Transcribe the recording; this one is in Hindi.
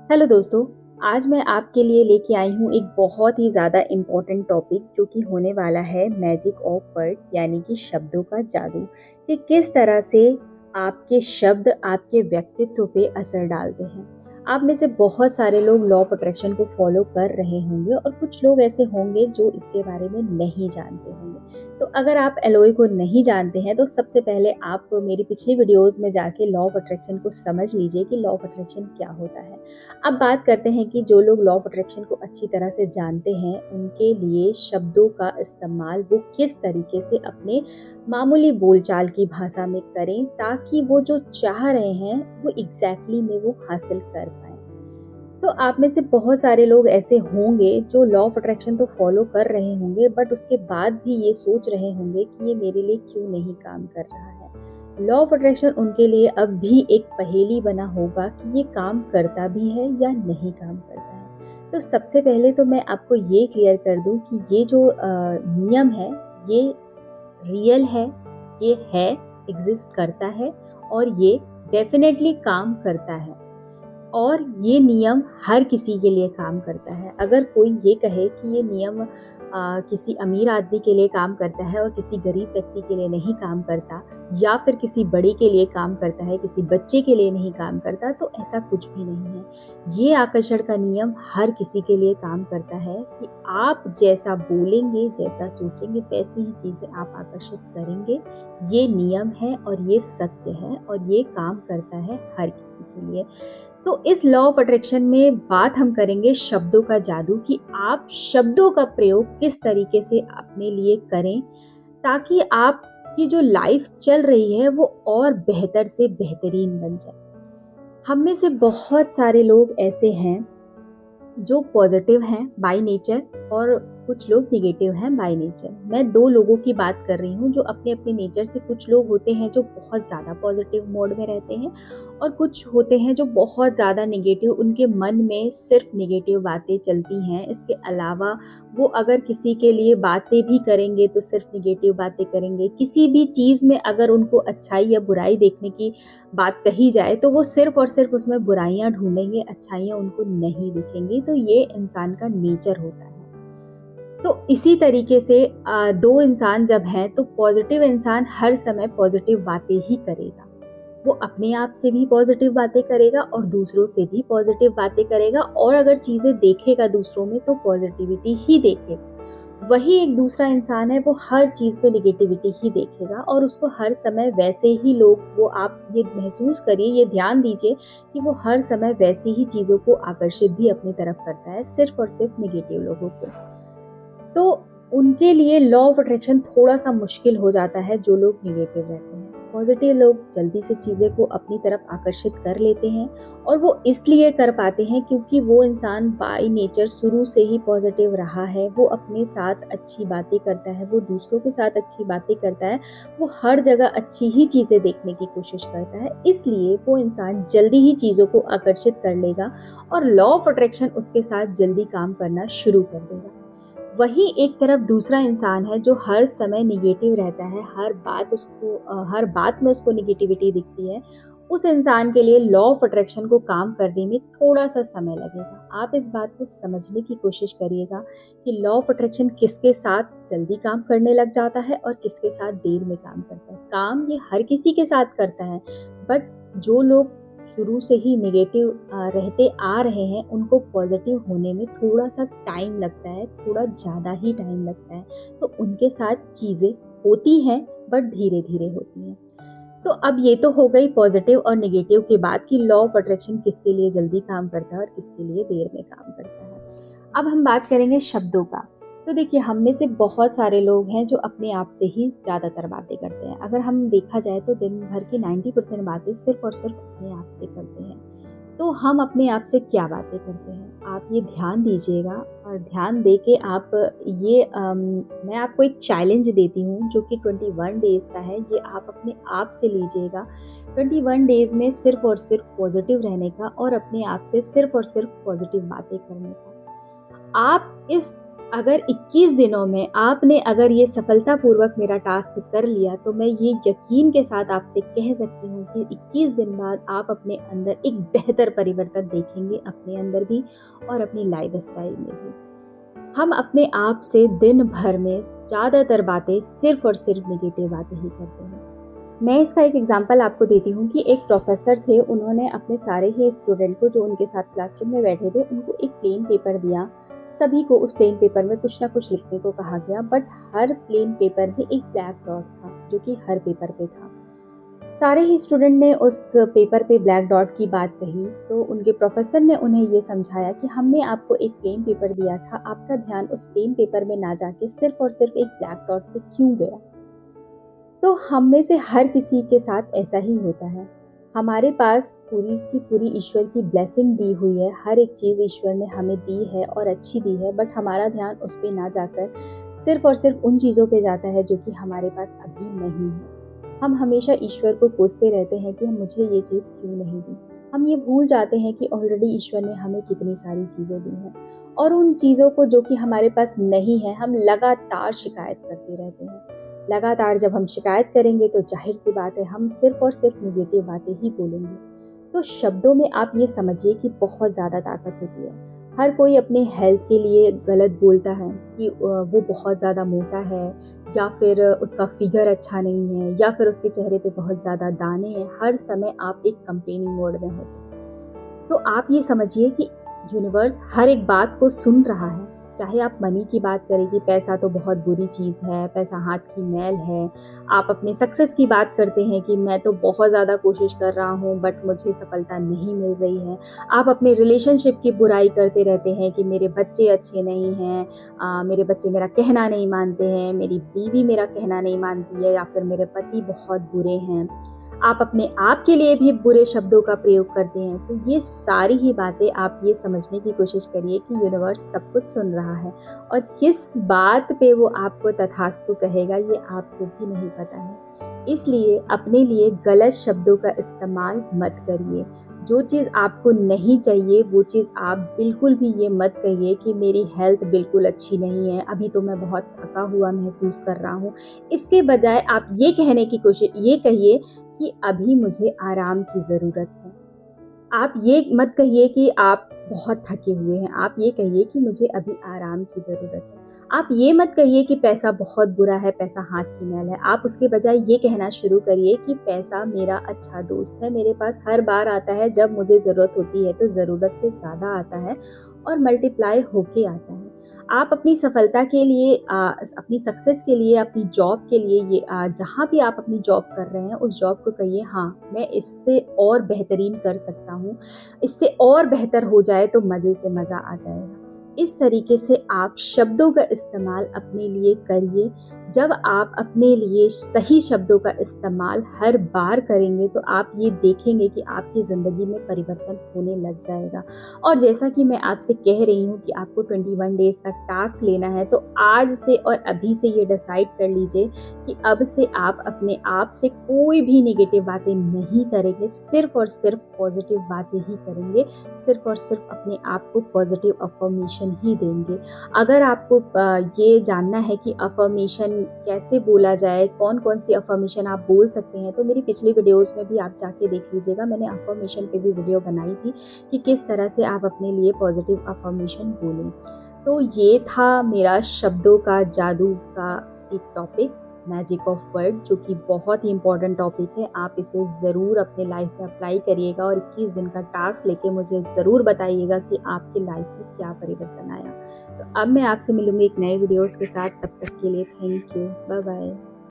हेलो दोस्तों। आज मैं आपके लिए लेके आई हूँ एक बहुत ही ज़्यादा इम्पोर्टेंट टॉपिक जो कि होने वाला है मैजिक ऑफ वर्ड्स यानी कि शब्दों का जादू। कि किस तरह से आपके शब्द आपके व्यक्तित्व पे असर डालते हैं। आप में से बहुत सारे लोग लॉ ऑफ अट्रैक्शन को फॉलो कर रहे होंगे और कुछ लोग ऐसे होंगे जो इसके बारे में नहीं जानते होंगे। तो अगर आप एलओए को नहीं जानते हैं तो सबसे पहले आप मेरी पिछली वीडियोस में जाके लॉ ऑफ अट्रैक्शन को समझ लीजिए कि लॉ ऑफ अट्रैक्शन क्या होता है। अब बात करते हैं कि जो लोग लॉ ऑफ अट्रैक्शन को अच्छी तरह से जानते हैं उनके लिए शब्दों का इस्तेमाल वो किस तरीके से अपने मामूली बोलचाल की भाषा में करें ताकि वो जो चाह रहे हैं वो एग्जैक्टली में वो हासिल कर पाए। तो आप में से बहुत सारे लोग ऐसे होंगे जो लॉ ऑफ अट्रैक्शन तो फॉलो कर रहे होंगे बट उसके बाद भी ये सोच रहे होंगे कि ये मेरे लिए क्यों नहीं काम कर रहा है। लॉ ऑफ अट्रैक्शन उनके लिए अब भी एक पहेली बना होगा कि ये काम करता भी है या नहीं काम करता है। तो सबसे पहले तो मैं आपको ये क्लियर कर दूं कि ये जो नियम है ये रियल है, एग्जिस्ट करता है और ये डेफिनेटली काम करता है। और ये नियम हर किसी के लिए काम करता है। अगर कोई ये कहे कि ये नियम किसी अमीर आदमी के लिए काम करता है और किसी गरीब व्यक्ति के लिए नहीं काम करता, या फिर किसी बड़े के लिए काम करता है, किसी बच्चे के लिए नहीं काम करता, तो ऐसा कुछ भी नहीं है। ये आकर्षण का नियम हर किसी के लिए काम करता है कि आप जैसा बोलेंगे, जैसा सोचेंगे, वैसी ही चीज़ें आप आकर्षित करेंगे। ये नियम है और ये सत्य है और ये काम करता है हर किसी के लिए। तो इस लॉ ऑफ अट्रैक्शन में बात हम करेंगे शब्दों का जादू कि आप शब्दों का प्रयोग किस तरीके से अपने लिए करें ताकि आपकी जो लाइफ चल रही है वो और बेहतर से बेहतरीन बन जाए। हम में से बहुत सारे लोग ऐसे हैं जो पॉजिटिव हैं बाय नेचर और कुछ लोग निगेटिव हैं बाय नेचर। मैं दो लोगों की बात कर रही हूँ जो अपने अपने नेचर से, कुछ लोग होते हैं जो बहुत ज़्यादा पॉजिटिव मोड में रहते हैं और कुछ होते हैं जो बहुत ज़्यादा निगेटिव, उनके मन में सिर्फ निगेटिव बातें चलती हैं। इसके अलावा वो अगर किसी के लिए बातें भी करेंगे तो सिर्फ निगेटिव बातें करेंगे। किसी भी चीज़ में अगर उनको अच्छाई या बुराई देखने की बात कही जाए तो वो सिर्फ और सिर्फ उसमें बुराइयां ढूंढेंगे, अच्छाइयां उनको नहीं दिखेंगी। तो ये इंसान का नेचर होता है। तो इसी तरीके से दो इंसान जब हैं तो पॉजिटिव इंसान हर समय पॉजिटिव बातें ही करेगा। वो अपने आप से भी पॉजिटिव बातें करेगा और दूसरों से भी पॉजिटिव बातें करेगा, और अगर चीज़ें देखेगा दूसरों में तो पॉजिटिविटी ही देखेगा। वही एक दूसरा इंसान है वो हर चीज़ पे निगेटिविटी ही देखेगा और उसको हर समय वैसे ही लोग, वो आप ये महसूस करिए, ये ध्यान दीजिए कि वो हर समय वैसी ही चीज़ों को आकर्षित भी अपनी तरफ करता है, सिर्फ और सिर्फ निगेटिव लोगों को। तो उनके लिए लॉ ऑफ अट्रैक्शन थोड़ा सा मुश्किल हो जाता है जो लोग निगेटिव रहते हैं। पॉजिटिव लोग जल्दी से चीज़ें को अपनी तरफ आकर्षित कर लेते हैं और वो इसलिए कर पाते हैं क्योंकि वो इंसान बाय नेचर शुरू से ही पॉजिटिव रहा है। वो अपने साथ अच्छी बातें करता है, वो दूसरों के साथ अच्छी बातें करता है, वो हर जगह अच्छी ही चीज़ें देखने की कोशिश करता है। इसलिए वो इंसान जल्दी ही चीज़ों को आकर्षित कर लेगा और लॉ ऑफ अट्रैक्शन उसके साथ जल्दी काम करना शुरू कर देगा। वही एक तरफ दूसरा इंसान है जो हर समय निगेटिव रहता है, हर बात में उसको निगेटिविटी दिखती है। उस इंसान के लिए लॉ ऑफ अट्रैक्शन को काम करने में थोड़ा सा समय लगेगा। आप इस बात को समझने की कोशिश करिएगा कि लॉ ऑफ अट्रैक्शन किसके साथ जल्दी काम करने लग जाता है और किसके साथ देर में काम करता है। काम ये हर किसी के साथ करता है, बट जो लोग शुरू से ही नेगेटिव रहते आ रहे हैं उनको पॉजिटिव होने में थोड़ा सा टाइम लगता है, थोड़ा ज़्यादा ही टाइम लगता है। तो उनके साथ चीज़ें होती हैं बट धीरे धीरे होती हैं। तो अब ये तो हो गई पॉजिटिव और नेगेटिव की बात कि लॉ ऑफ अट्रैक्शन किसके लिए जल्दी काम करता है और किसके लिए देर में काम करता है। अब हम बात करेंगे शब्दों का। तो देखिए, हम में से बहुत सारे लोग हैं जो अपने आप से ही ज़्यादातर बातें करते हैं। अगर हम देखा जाए तो दिन भर की 90% बातें सिर्फ और सिर्फ अपने आप से करते हैं। तो हम अपने आप से क्या बातें करते हैं, आप ये ध्यान दीजिएगा। और ध्यान दे के आप मैं आपको एक चैलेंज देती हूँ जो कि 21 डेज़ का है। ये आप अपने आप से लीजिएगा। 21 डेज़ में सिर्फ और सिर्फ पॉजिटिव रहने का और अपने आप से सिर्फ और सिर्फ पॉजिटिव बातें करने का। आप इस अगर 21 दिनों में आपने अगर ये सफलतापूर्वक मेरा टास्क कर लिया, तो मैं ये यकीन के साथ आपसे कह सकती हूँ कि 21 दिन बाद आप अपने अंदर एक बेहतर परिवर्तन देखेंगे, अपने अंदर भी और अपनी लाइफ़स्टाइल में भी। हम अपने आप से दिन भर में ज़्यादातर बातें सिर्फ़ और सिर्फ़ नेगेटिव बातें ही करते हैं। मैं इसका एक एग्ज़ाम्पल आपको देती हूँ कि एक प्रोफ़ेसर थे, उन्होंने अपने सारे ही स्टूडेंट को जो उनके साथ क्लासरूम में बैठे थे, उनको एक प्लेन पेपर दिया। सभी को उस प्लेन पेपर में कुछ ना कुछ लिखने को कहा गया, बट हर प्लेन पेपर में एक ब्लैक डॉट था, जो कि हर पेपर पे था। सारे ही स्टूडेंट ने उस पेपर पे ब्लैक डॉट की बात कही, तो उनके प्रोफ़ेसर ने उन्हें ये समझाया कि हमने आपको एक प्लेन पेपर दिया था, आपका ध्यान उस प्लेन पेपर में ना जाके सिर्फ़ और सिर्फ़ एक ब्लैक डॉट पे क्यों गया? तो हम में से हर किसी के साथ ऐसा ही होता है। हमारे पास पूरी की पूरी ईश्वर की ब्लेसिंग दी हुई है, हर एक चीज़ ईश्वर ने हमें दी है और अच्छी दी है, बट हमारा ध्यान उस पे ना जाकर सिर्फ़ और सिर्फ़ उन चीज़ों पे जाता है जो कि हमारे पास अभी नहीं है। हम हमेशा ईश्वर को कोसते रहते हैं कि मुझे ये चीज़ क्यों नहीं दी। हम ये भूल जाते हैं कि ऑलरेडी ईश्वर ने हमें कितनी सारी चीज़ें दी हैं, और उन चीज़ों को जो कि हमारे पास नहीं है, हम लगातार शिकायत करते रहते हैं। लगातार जब हम शिकायत करेंगे तो ज़ाहिर-सी बात है हम सिर्फ़ और सिर्फ़ नेगेटिव बातें ही बोलेंगे। तो शब्दों में आप ये समझिए कि बहुत ज़्यादा ताकत होती है। हर कोई अपने हेल्थ के लिए गलत बोलता है कि वो बहुत ज़्यादा मोटा है, या फिर उसका फ़िगर अच्छा नहीं है, या फिर उसके चेहरे पे बहुत ज़्यादा दाने हैं। हर समय आप एक कंप्लेनिंग मोड में होते हैं। तो आप ये समझिए कि यूनिवर्स हर एक बात को सुन रहा है। चाहे आप मनी की बात करें कि पैसा तो बहुत बुरी चीज़ है, पैसा हाथ की मैल है। आप अपने सक्सेस की बात करते हैं कि मैं तो बहुत ज़्यादा कोशिश कर रहा हूँ, बट मुझे सफलता नहीं मिल रही है। आप अपने रिलेशनशिप की बुराई करते रहते हैं कि मेरे बच्चे अच्छे नहीं हैं, मेरे बच्चे मेरा कहना नहीं मानते हैं, मेरी बीवी मेरा कहना नहीं मानती है, या फिर मेरे पति बहुत बुरे हैं। आप अपने आप के लिए भी बुरे शब्दों का प्रयोग करते हैं। तो ये सारी ही बातें आप ये समझने की कोशिश करिए कि यूनिवर्स सब कुछ सुन रहा है, और किस बात पे वो आपको तथास्तु कहेगा ये आपको भी नहीं पता है। इसलिए अपने लिए गलत शब्दों का इस्तेमाल मत करिए। जो चीज़ आपको नहीं चाहिए वो चीज़ आप बिल्कुल भी ये मत कहिए कि मेरी हेल्थ बिल्कुल अच्छी नहीं है, अभी तो मैं बहुत थका हुआ महसूस कर रहा हूँ। इसके बजाय आप ये कहने की कोशिश ये कहिए कि अभी मुझे आराम की ज़रूरत है। आप ये मत कहिए कि आप बहुत थके हुए हैं, आप ये कहिए कि मुझे अभी आराम की ज़रूरत है। आप ये मत कहिए कि पैसा बहुत बुरा है, पैसा हाथ की मैल है। आप उसके बजाय ये कहना शुरू करिए कि पैसा मेरा अच्छा दोस्त है, मेरे पास हर बार आता है जब मुझे ज़रूरत होती है, तो ज़रूरत से ज़्यादा आता है और मल्टीप्लाई होके आता है। आप अपनी सफलता के लिए अपनी सक्सेस के लिए, अपनी जॉब के लिए, ये जहाँ भी आप अपनी जॉब कर रहे हैं उस जॉब को कहिए हाँ, मैं इससे और बेहतरीन कर सकता हूँ, इससे और बेहतर हो जाए तो मज़े से मज़ा आ जाएगा। इस तरीके से आप शब्दों का इस्तेमाल अपने लिए करिए। जब आप अपने लिए सही शब्दों का इस्तेमाल हर बार करेंगे तो आप ये देखेंगे कि आपकी ज़िंदगी में परिवर्तन होने लग जाएगा। और जैसा कि मैं आपसे कह रही हूँ कि आपको 21 डेज़ का टास्क लेना है, तो आज से और अभी से ये डिसाइड कर लीजिए कि अब से आप अपने आप से कोई भी नेगेटिव बातें नहीं करेंगे, सिर्फ़ और सिर्फ पॉजिटिव बातें ही करेंगे, सिर्फ़ और सिर्फ अपने आप को पॉजिटिव अफ़र्मेशन ही देंगे। अगर आपको ये जानना है कि अफ़र्मेशन कैसे बोला जाए, कौन-कौन सी अफ़र्मेशन आप बोल सकते हैं, तो मेरी पिछली वीडियोज़ में भी आप जाके देख लीजिएगा। मैंने अफ़र्मेशन पे भी वीडियो बनाई थी कि किस तरह से आप अपने लिए पॉजिटिव अफ़र्मेशन बोलें। तो ये था मेरा शब्दों का जादू का एक टॉपिक, मैजिक ऑफ वर्ड, जो कि बहुत ही इम्पोर्टेंट टॉपिक है। आप इसे ज़रूर अपने लाइफ में अप्लाई करिएगा और 21 दिन का टास्क लेके मुझे ज़रूर बताइएगा कि आपकी लाइफ में क्या परिवर्तन आया। तो अब मैं आपसे मिलूँगी एक नए वीडियोज़ के साथ, तब तक के लिए थैंक यू। Bye bye.